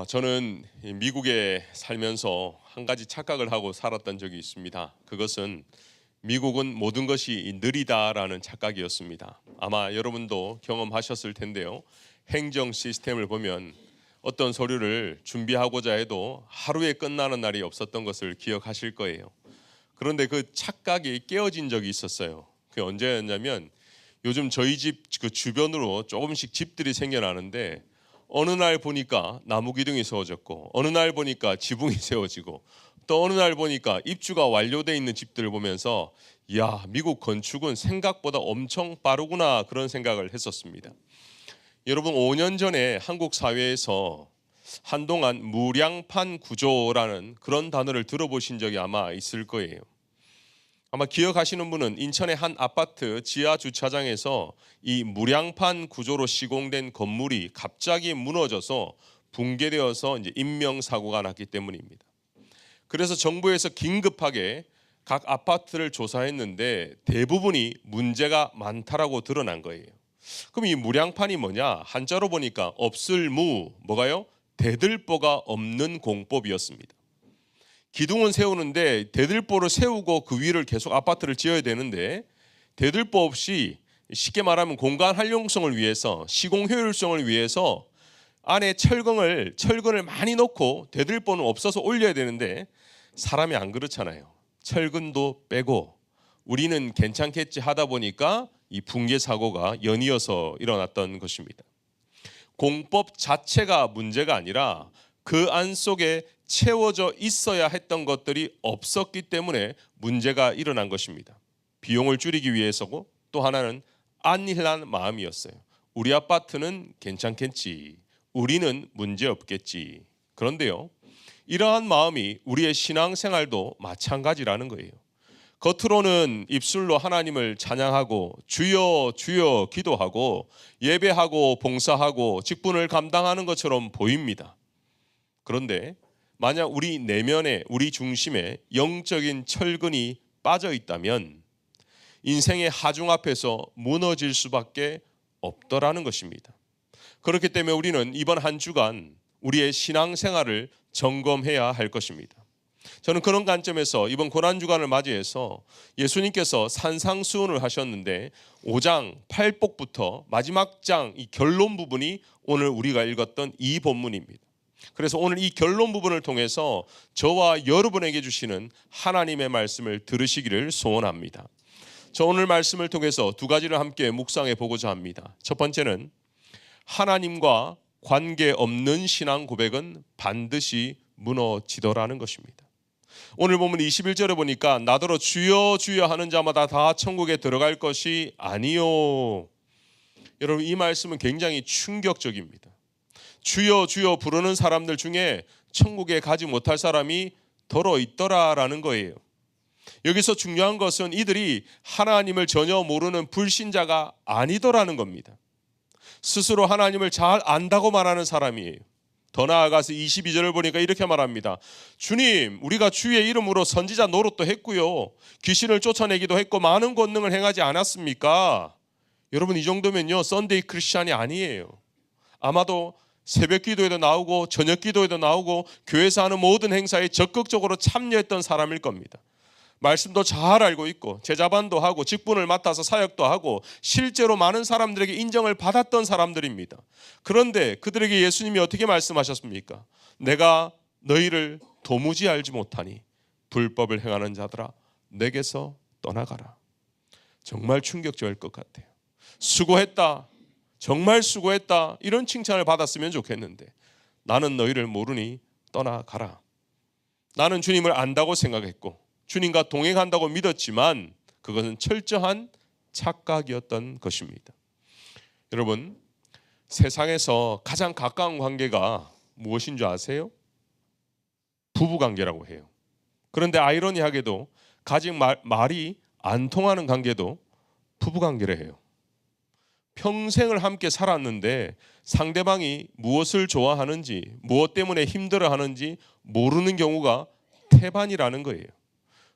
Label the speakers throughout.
Speaker 1: 저는 미국에 살면서 한 가지 착각을 하고 살았던 적이 있습니다. 그것은 미국은 모든 것이 느리다라는 착각이었습니다. 아마 여러분도 경험하셨을 텐데요. 행정 시스템을 보면 어떤 서류를 준비하고자 해도 하루에 끝나는 날이 없었던 것을 기억하실 거예요. 그런데 그 착각이 깨어진 적이 있었어요. 그게 언제였냐면 요즘 저희 집 그 주변으로 조금씩 집들이 생겨나는데 어느 날 보니까 나무 기둥이 세워졌고 어느 날 보니까 지붕이 세워지고 또 어느 날 보니까 입주가 완료돼 있는 집들을 보면서 야, 미국 건축은 생각보다 엄청 빠르구나 그런 생각을 했었습니다. 여러분 5년 전에 한국 사회에서 한동안 무량판 구조라는 그런 단어를 들어보신 적이 아마 있을 거예요. 아마 기억하시는 분은 인천의 한 아파트 지하 주차장에서 이 무량판 구조로 시공된 건물이 갑자기 무너져서 붕괴되어서 이제 인명사고가 났기 때문입니다. 그래서 정부에서 긴급하게 각 아파트를 조사했는데 대부분이 문제가 많다라고 드러난 거예요. 그럼 이 무량판이 뭐냐? 한자로 보니까 없을 무, 뭐가요? 대들보가 없는 공법이었습니다. 기둥은 세우는데 대들보를 세우고 그 위를 계속 아파트를 지어야 되는데 대들보 없이 쉽게 말하면 공간 활용성을 위해서 시공 효율성을 위해서 안에 철근을 많이 넣고 대들보는 없어서 올려야 되는데 사람이 안 그렇잖아요. 철근도 빼고 우리는 괜찮겠지 하다 보니까 이 붕괴 사고가 연이어서 일어났던 것입니다. 공법 자체가 문제가 아니라 그 안 속에 채워져 있어야 했던 것들이 없었기 때문에 문제가 일어난 것입니다. 비용을 줄이기 위해서고 또 하나는 안일한 마음이었어요. 우리 아파트는 괜찮겠지. 우리는 문제 없겠지. 그런데요, 이러한 마음이 우리의 신앙생활도 마찬가지라는 거예요. 겉으로는 입술로 하나님을 찬양하고 주여 주여 기도하고 예배하고 봉사하고 직분을 감당하는 것처럼 보입니다. 그런데 만약 우리 내면에 우리 중심에 영적인 철근이 빠져 있다면 인생의 하중 앞에서 무너질 수밖에 없더라는 것입니다. 그렇기 때문에 우리는 이번 한 주간 우리의 신앙생활을 점검해야 할 것입니다. 저는 그런 관점에서 이번 고난주간을 맞이해서 예수님께서 산상수훈을 하셨는데 5장 8복부터 마지막 장 이 결론 부분이 오늘 우리가 읽었던 이 본문입니다. 그래서 오늘 이 결론 부분을 통해서 저와 여러분에게 주시는 하나님의 말씀을 들으시기를 소원합니다. 저 오늘 말씀을 통해서 두 가지를 함께 묵상해 보고자 합니다. 첫 번째는 하나님과 관계없는 신앙 고백은 반드시 무너지더라는 것입니다. 오늘 보면 21절에 보니까 나더러 주여 주여 하는 자마다 다 천국에 들어갈 것이 아니요. 여러분 이 말씀은 굉장히 충격적입니다. 주여 주여 부르는 사람들 중에 천국에 가지 못할 사람이 더러 있더라라는 거예요. 여기서 중요한 것은 이들이 하나님을 전혀 모르는 불신자가 아니더라는 겁니다. 스스로 하나님을 잘 안다고 말하는 사람이에요. 더 나아가서 22절을 보니까 이렇게 말합니다. 주님, 우리가 주의 이름으로 선지자 노릇도 했고요. 귀신을 쫓아내기도 했고 많은 권능을 행하지 않았습니까? 여러분 이 정도면요 썬데이 크리스찬이 아니에요. 아마도 새벽 기도에도 나오고 저녁 기도에도 나오고 교회에서 하는 모든 행사에 적극적으로 참여했던 사람일 겁니다. 말씀도 잘 알고 있고 제자반도 하고 직분을 맡아서 사역도 하고 실제로 많은 사람들에게 인정을 받았던 사람들입니다. 그런데 그들에게 예수님이 어떻게 말씀하셨습니까? 내가 너희를 도무지 알지 못하니 불법을 행하는 자들아 내게서 떠나가라. 정말 충격적일 것 같아요. 수고했다. 정말 수고했다. 이런 칭찬을 받았으면 좋겠는데 나는 너희를 모르니 떠나가라. 나는 주님을 안다고 생각했고 주님과 동행한다고 믿었지만 그것은 철저한 착각이었던 것입니다. 여러분 세상에서 가장 가까운 관계가 무엇인 줄 아세요? 부부관계라고 해요. 그런데 아이러니하게도 가장 말이 안 통하는 관계도 부부관계를 해요. 평생을 함께 살았는데 상대방이 무엇을 좋아하는지 무엇 때문에 힘들어하는지 모르는 경우가 태반이라는 거예요.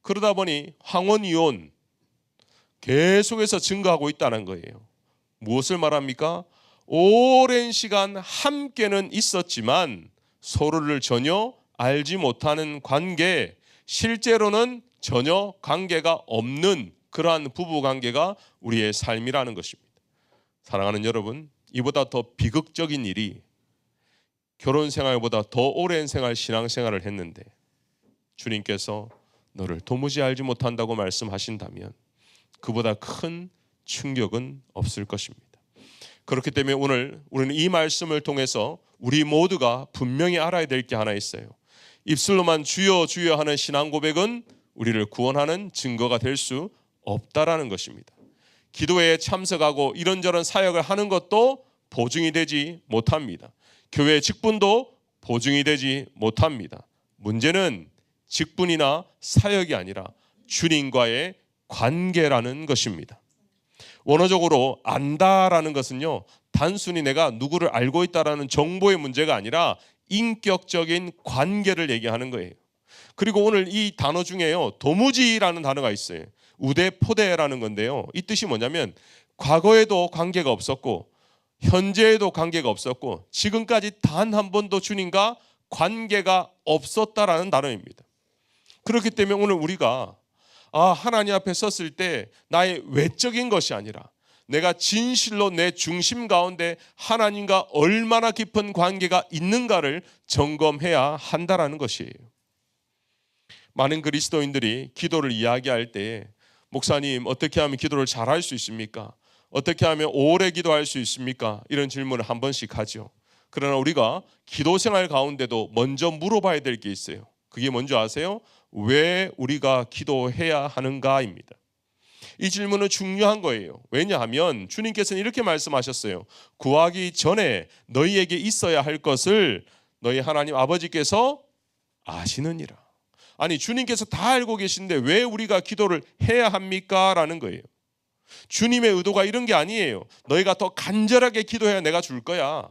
Speaker 1: 그러다 보니 황혼이혼 계속해서 증가하고 있다는 거예요. 무엇을 말합니까? 오랜 시간 함께는 있었지만 서로를 전혀 알지 못하는 관계, 실제로는 전혀 관계가 없는 그러한 부부 관계가 우리의 삶이라는 것입니다. 사랑하는 여러분, 이보다 더 비극적인 일이 결혼 생활보다 더 오랜 생활 신앙생활을 했는데 주님께서 너를 도무지 알지 못한다고 말씀하신다면 그보다 큰 충격은 없을 것입니다. 그렇기 때문에 오늘 우리는 이 말씀을 통해서 우리 모두가 분명히 알아야 될 게 하나 있어요. 입술로만 주여 주여 하는 신앙 고백은 우리를 구원하는 증거가 될 수 없다라는 것입니다. 기도회에 참석하고 이런저런 사역을 하는 것도 보증이 되지 못합니다. 교회 직분도 보증이 되지 못합니다. 문제는 직분이나 사역이 아니라 주님과의 관계라는 것입니다. 원어적으로 안다라는 것은요, 단순히 내가 누구를 알고 있다라는 정보의 문제가 아니라 인격적인 관계를 얘기하는 거예요. 그리고 오늘 이 단어 중에요, 도무지라는 단어가 있어요. 우대포대라는 건데요, 이 뜻이 뭐냐면 과거에도 관계가 없었고 현재에도 관계가 없었고 지금까지 단 한 번도 주님과 관계가 없었다라는 단어입니다. 그렇기 때문에 오늘 우리가 하나님 앞에 섰을 때 나의 외적인 것이 아니라 내가 진실로 내 중심 가운데 하나님과 얼마나 깊은 관계가 있는가를 점검해야 한다라는 것이에요. 많은 그리스도인들이 기도를 이야기할 때 목사님 어떻게 하면 기도를 잘할 수 있습니까? 어떻게 하면 오래 기도할 수 있습니까? 이런 질문을 한 번씩 하죠. 그러나 우리가 기도 생활 가운데도 먼저 물어봐야 될 게 있어요. 그게 뭔지 아세요? 왜 우리가 기도해야 하는가입니다. 이 질문은 중요한 거예요. 왜냐하면 주님께서는 이렇게 말씀하셨어요. 구하기 전에 너희에게 있어야 할 것을 너희 하나님 아버지께서 아시느니라. 아니, 주님께서 다 알고 계신데 왜 우리가 기도를 해야 합니까? 라는 거예요. 주님의 의도가 이런 게 아니에요. 너희가 더 간절하게 기도해야 내가 줄 거야.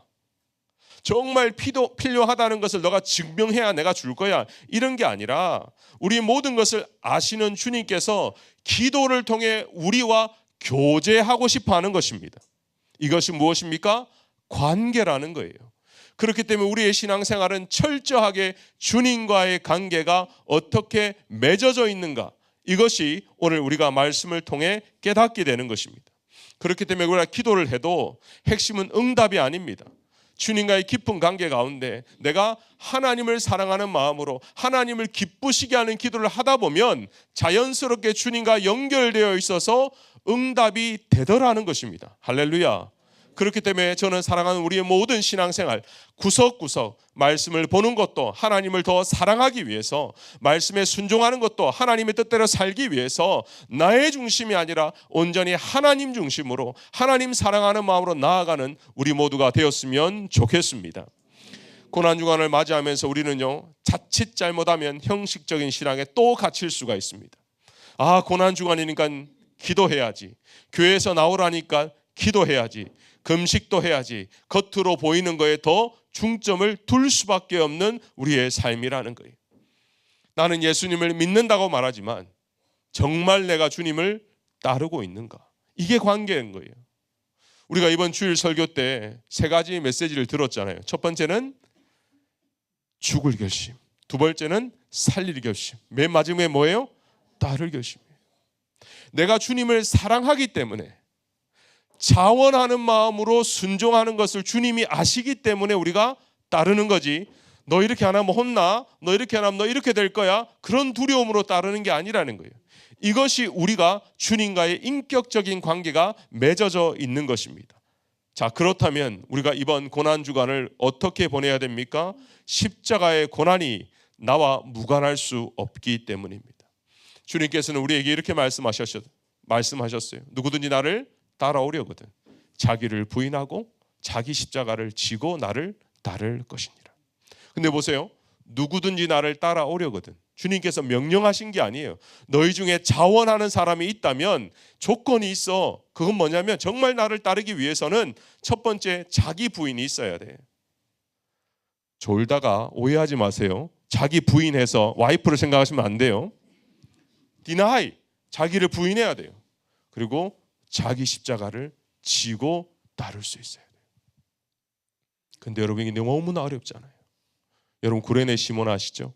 Speaker 1: 정말 필요하다는 것을 너가 증명해야 내가 줄 거야. 이런 게 아니라 우리 모든 것을 아시는 주님께서 기도를 통해 우리와 교제하고 싶어 하는 것입니다. 이것이 무엇입니까? 관계라는 거예요. 그렇기 때문에 우리의 신앙생활은 철저하게 주님과의 관계가 어떻게 맺어져 있는가, 이것이 오늘 우리가 말씀을 통해 깨닫게 되는 것입니다. 그렇기 때문에 우리가 기도를 해도 핵심은 응답이 아닙니다. 주님과의 깊은 관계 가운데 내가 하나님을 사랑하는 마음으로 하나님을 기쁘시게 하는 기도를 하다 보면 자연스럽게 주님과 연결되어 있어서 응답이 되더라는 것입니다. 할렐루야. 그렇기 때문에 저는 사랑하는 우리의 모든 신앙생활 구석구석 말씀을 보는 것도 하나님을 더 사랑하기 위해서, 말씀에 순종하는 것도 하나님의 뜻대로 살기 위해서 나의 중심이 아니라 온전히 하나님 중심으로 하나님 사랑하는 마음으로 나아가는 우리 모두가 되었으면 좋겠습니다. 고난주간을 맞이하면서 우리는요, 자칫 잘못하면 형식적인 신앙에 또 갇힐 수가 있습니다. 고난주간이니까 기도해야지, 교회에서 나오라니까 기도해야지, 금식도 해야지, 겉으로 보이는 거에 더 중점을 둘 수밖에 없는 우리의 삶이라는 거예요. 나는 예수님을 믿는다고 말하지만 정말 내가 주님을 따르고 있는가? 이게 관계인 거예요. 우리가 이번 주일 설교 때 세 가지 메시지를 들었잖아요. 첫 번째는 죽을 결심, 두 번째는 살릴 결심, 맨 마지막에 뭐예요? 따를 결심이에요. 내가 주님을 사랑하기 때문에 자원하는 마음으로 순종하는 것을 주님이 아시기 때문에 우리가 따르는 거지, 너 이렇게 안 하면 혼나, 너 이렇게 안 하면 너 이렇게 될 거야, 그런 두려움으로 따르는 게 아니라는 거예요. 이것이 우리가 주님과의 인격적인 관계가 맺어져 있는 것입니다. 자, 그렇다면 우리가 이번 고난주간을 어떻게 보내야 됩니까? 십자가의 고난이 나와 무관할 수 없기 때문입니다. 주님께서는 우리에게 이렇게 말씀하셨어요. 누구든지 나를 따라오려거든 자기를 부인하고 자기 십자가를 지고 나를 따를 것이니라. 근데 보세요, 누구든지 나를 따라오려거든, 주님께서 명령하신 게 아니에요. 너희 중에 자원하는 사람이 있다면 조건이 있어. 그건 뭐냐면 정말 나를 따르기 위해서는 첫 번째, 자기 부인이 있어야 돼. 졸다가 오해하지 마세요. 자기 부인해서 와이프를 생각하시면 안 돼요. deny, 자기를 부인해야 돼요. 그리고 자기 십자가를 지고 따를 수 있어야 돼요. 근데 여러분, 이게 너무나 어렵잖아요. 여러분, 구레네 시몬 아시죠?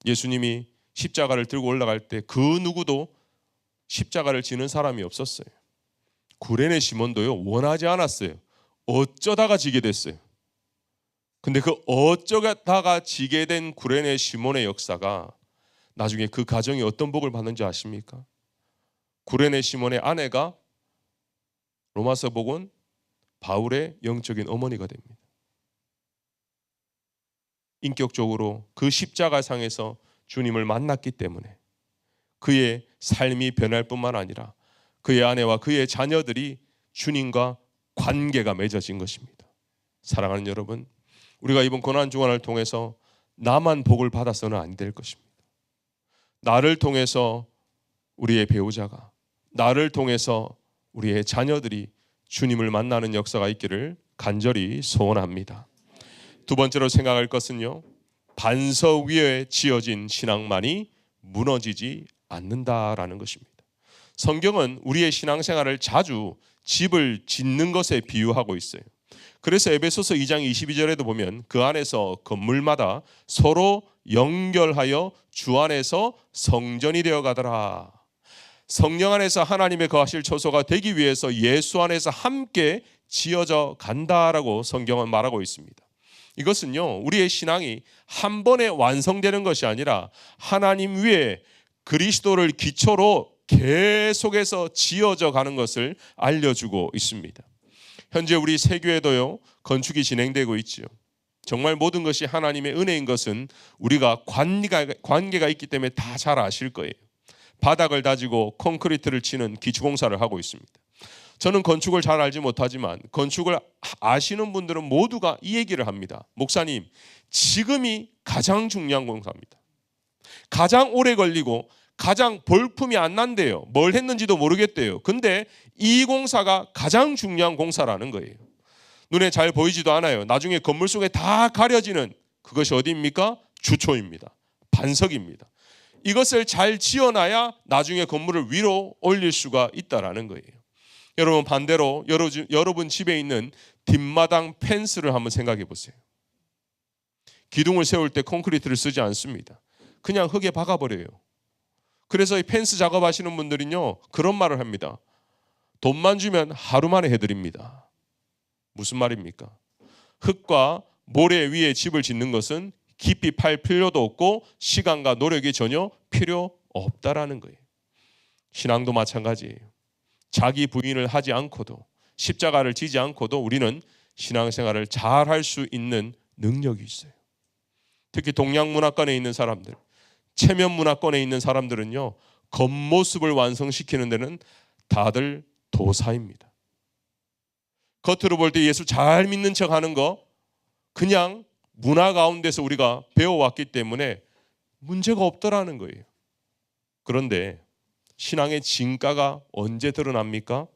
Speaker 1: 예수님이 십자가를 들고 올라갈 때 그 누구도 십자가를 지는 사람이 없었어요. 구레네 시몬도요, 원하지 않았어요. 어쩌다가 지게 됐어요. 근데 그 어쩌다가 지게 된 구레네 시몬의 역사가 나중에 그 가정이 어떤 복을 받는지 아십니까? 구레네 시몬의 아내가 로마서 복음 바울의 영적인 어머니가 됩니다. 인격적으로 그 십자가상에서 주님을 만났기 때문에 그의 삶이 변할 뿐만 아니라 그의 아내와 그의 자녀들이 주님과 관계가 맺어진 것입니다. 사랑하는 여러분, 우리가 이번 고난주간을 통해서 나만 복을 받아서는 안 될 것입니다. 나를 통해서 우리의 배우자가, 나를 통해서 우리의 자녀들이 주님을 만나는 역사가 있기를 간절히 소원합니다. 두 번째로 생각할 것은요, 반석 위에 지어진 신앙만이 무너지지 않는다라는 것입니다. 성경은 우리의 신앙생활을 자주 집을 짓는 것에 비유하고 있어요. 그래서 에베소서 2장 22절에도 보면 그 안에서 건물마다 서로 연결하여 주 안에서 성전이 되어 가더라. 성령 안에서 하나님의 거하실 처소가 되기 위해서 예수 안에서 함께 지어져 간다라고 성경은 말하고 있습니다. 이것은요, 우리의 신앙이 한 번에 완성되는 것이 아니라 하나님 위에 그리스도를 기초로 계속해서 지어져 가는 것을 알려주고 있습니다. 현재 우리 세교회도요, 건축이 진행되고 있죠. 정말 모든 것이 하나님의 은혜인 것은 우리가 관계가 있기 때문에 다 잘 아실 거예요. 바닥을 다지고 콘크리트를 치는 기초공사를 하고 있습니다. 저는 건축을 잘 알지 못하지만 건축을 아시는 분들은 모두가 이 얘기를 합니다. 목사님, 지금이 가장 중요한 공사입니다. 가장 오래 걸리고 가장 볼품이 안 난대요. 뭘 했는지도 모르겠대요. 근데 이 공사가 가장 중요한 공사라는 거예요. 눈에 잘 보이지도 않아요. 나중에 건물 속에 다 가려지는 그것이 어디입니까? 주초입니다. 반석입니다. 이것을 잘 지어놔야 나중에 건물을 위로 올릴 수가 있다라는 거예요. 여러분, 반대로 여러분 집에 있는 뒷마당 펜스를 한번 생각해 보세요. 기둥을 세울 때 콘크리트를 쓰지 않습니다. 그냥 흙에 박아버려요. 그래서 이 펜스 작업하시는 분들은요, 그런 말을 합니다. 돈만 주면 하루 만에 해드립니다. 무슨 말입니까? 흙과 모래 위에 집을 짓는 것은 깊이 팔 필요도 없고 시간과 노력이 전혀 필요 없다라는 거예요. 신앙도 마찬가지예요. 자기 부인을 하지 않고도, 십자가를 지지 않고도 우리는 신앙생활을 잘 할 수 있는 능력이 있어요. 특히 동양문화권에 있는 사람들, 체면문화권에 있는 사람들은요, 겉모습을 완성시키는 데는 다들 도사입니다. 겉으로 볼 때 예수 잘 믿는 척 하는 거 그냥 문화 가운데서 우리가 배워왔기 때문에 문제가 없더라는 거예요. 그런데 신앙의 진가가 언제 드러납니까?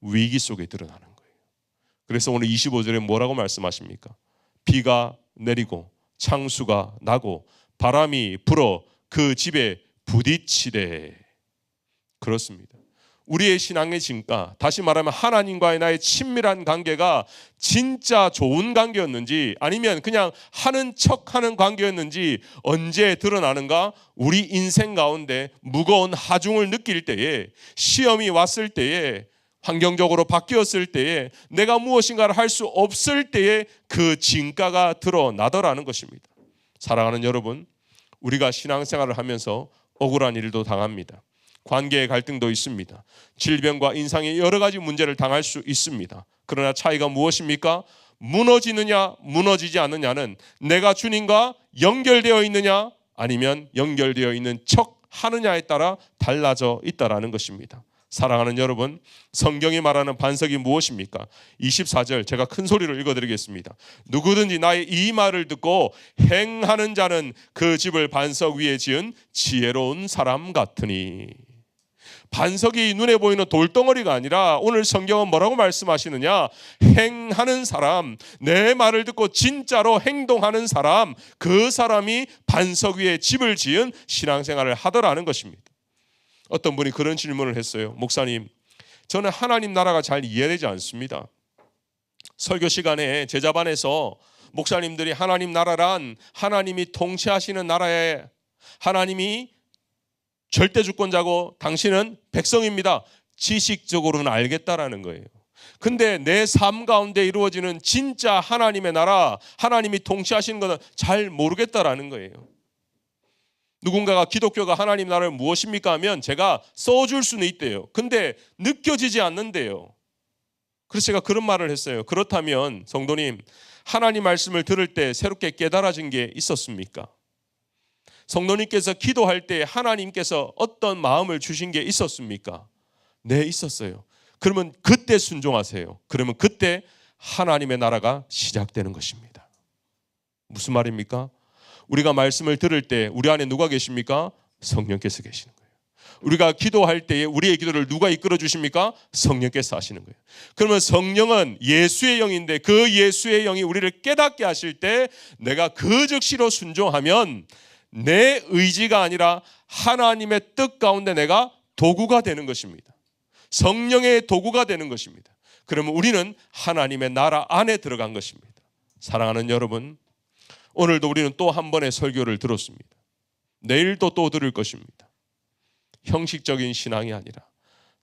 Speaker 1: 위기 속에 드러나는 거예요. 그래서 오늘 25절에 뭐라고 말씀하십니까? 비가 내리고 창수가 나고 바람이 불어 그 집에 부딪히되. 그렇습니다. 우리의 신앙의 진가, 다시 말하면 하나님과의 나의 친밀한 관계가 진짜 좋은 관계였는지 아니면 그냥 하는 척하는 관계였는지 언제 드러나는가? 우리 인생 가운데 무거운 하중을 느낄 때에, 시험이 왔을 때에, 환경적으로 바뀌었을 때에, 내가 무엇인가를 할 수 없을 때에 그 진가가 드러나더라는 것입니다. 사랑하는 여러분, 우리가 신앙생활을 하면서 억울한 일도 당합니다. 관계의 갈등도 있습니다. 질병과 인상의 여러 가지 문제를 당할 수 있습니다. 그러나 차이가 무엇입니까? 무너지느냐 무너지지 않느냐는 내가 주님과 연결되어 있느냐 아니면 연결되어 있는 척 하느냐에 따라 달라져 있다라는 것입니다. 사랑하는 여러분, 성경이 말하는 반석이 무엇입니까? 24절 제가 큰 소리로 읽어드리겠습니다. 누구든지 나의 이 말을 듣고 행하는 자는 그 집을 반석 위에 지은 지혜로운 사람 같으니. 반석이 눈에 보이는 돌덩어리가 아니라 오늘 성경은 뭐라고 말씀하시느냐? 행하는 사람, 내 말을 듣고 진짜로 행동하는 사람, 그 사람이 반석 위에 집을 지은 신앙생활을 하더라는 것입니다. 어떤 분이 그런 질문을 했어요. 목사님, 저는 하나님 나라가 잘 이해되지 않습니다. 설교 시간에 제자반에서 목사님들이 하나님 나라란 하나님이 통치하시는 나라에 하나님이 절대 주권자고 당신은 백성입니다. 지식적으로는 알겠다라는 거예요. 근데 내 삶 가운데 이루어지는 진짜 하나님의 나라, 하나님이 통치하시는 것은 잘 모르겠다라는 거예요. 누군가가 기독교가 하나님 나라를 무엇입니까 하면 제가 써줄 수는 있대요. 근데 느껴지지 않는데요. 그래서 제가 그런 말을 했어요. 그렇다면 성도님, 하나님 말씀을 들을 때 새롭게 깨달아진 게 있었습니까? 성도님께서 기도할 때 하나님께서 어떤 마음을 주신 게 있었습니까? 네, 있었어요. 그러면 그때 순종하세요. 그러면 그때 하나님의 나라가 시작되는 것입니다. 무슨 말입니까? 우리가 말씀을 들을 때 우리 안에 누가 계십니까? 성령께서 계시는 거예요. 우리가 기도할 때에 우리의 기도를 누가 이끌어 주십니까? 성령께서 하시는 거예요. 그러면 성령은 예수의 영인데 그 예수의 영이 우리를 깨닫게 하실 때 내가 그 즉시로 순종하면 내 의지가 아니라 하나님의 뜻 가운데 내가 도구가 되는 것입니다. 성령의 도구가 되는 것입니다. 그러면 우리는 하나님의 나라 안에 들어간 것입니다. 사랑하는 여러분, 오늘도 우리는 또 한 번의 설교를 들었습니다. 내일도 또 들을 것입니다. 형식적인 신앙이 아니라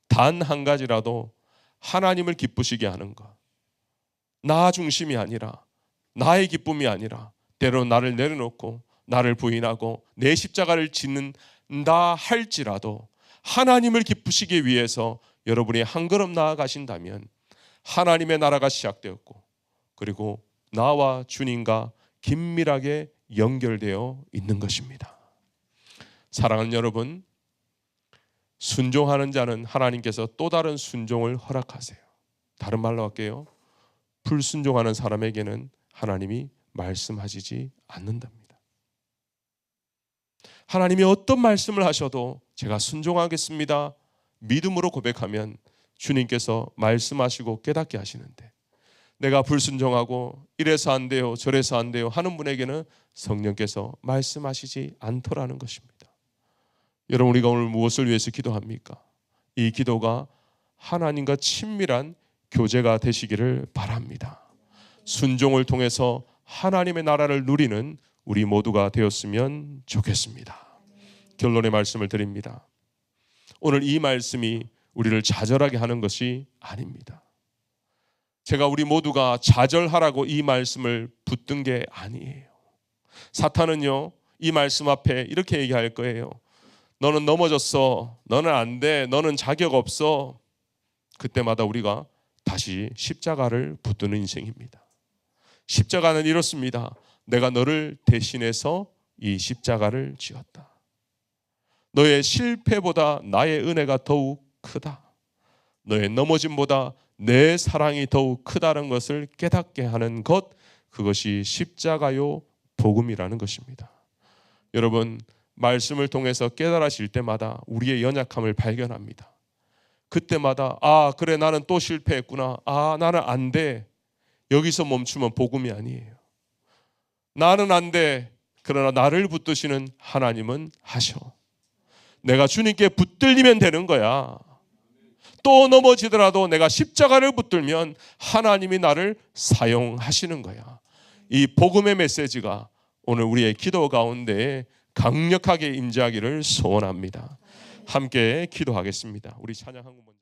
Speaker 1: 단 한 가지라도 하나님을 기쁘시게 하는 것, 나 중심이 아니라 나의 기쁨이 아니라 때로 나를 내려놓고 나를 부인하고 내 십자가를 짓는다 할지라도 하나님을 기쁘시기 위해서 여러분이 한 걸음 나아가신다면 하나님의 나라가 시작되었고 그리고 나와 주님과 긴밀하게 연결되어 있는 것입니다. 사랑하는 여러분, 순종하는 자는 하나님께서 또 다른 순종을 허락하세요. 다른 말로 할게요. 불순종하는 사람에게는 하나님이 말씀하시지 않는답니다. 하나님이 어떤 말씀을 하셔도 제가 순종하겠습니다. 믿음으로 고백하면 주님께서 말씀하시고 깨닫게 하시는데 내가 불순종하고 이래서 안 돼요 저래서 안 돼요 하는 분에게는 성령께서 말씀하시지 않더라는 것입니다. 여러분, 우리가 오늘 무엇을 위해서 기도합니까? 이 기도가 하나님과 친밀한 교제가 되시기를 바랍니다. 순종을 통해서 하나님의 나라를 누리는 우리 모두가 되었으면 좋겠습니다. 결론의 말씀을 드립니다. 오늘 이 말씀이 우리를 좌절하게 하는 것이 아닙니다. 제가 우리 모두가 좌절하라고 이 말씀을 붙든 게 아니에요. 사탄은요, 이 말씀 앞에 이렇게 얘기할 거예요. 너는 넘어졌어. 너는 안 돼. 너는 자격 없어. 그때마다 우리가 다시 십자가를 붙드는 인생입니다. 십자가는 이렇습니다. 내가 너를 대신해서 이 십자가를 지었다. 너의 실패보다 나의 은혜가 더욱 크다. 너의 넘어짐보다 내 사랑이 더욱 크다는 것을 깨닫게 하는 것, 그것이 십자가요 복음이라는 것입니다. 여러분, 말씀을 통해서 깨달으실 때마다 우리의 연약함을 발견합니다. 그때마다 그래 나는 또 실패했구나. 나는 안 돼. 여기서 멈추면 복음이 아니에요. 나는 안 돼. 그러나 나를 붙드시는 하나님은 하셔. 내가 주님께 붙들리면 되는 거야. 또 넘어지더라도 내가 십자가를 붙들면 하나님이 나를 사용하시는 거야. 이 복음의 메시지가 오늘 우리의 기도 가운데 강력하게 임재하기를 소원합니다. 함께 기도하겠습니다. 우리 찬양 한 곡 먼저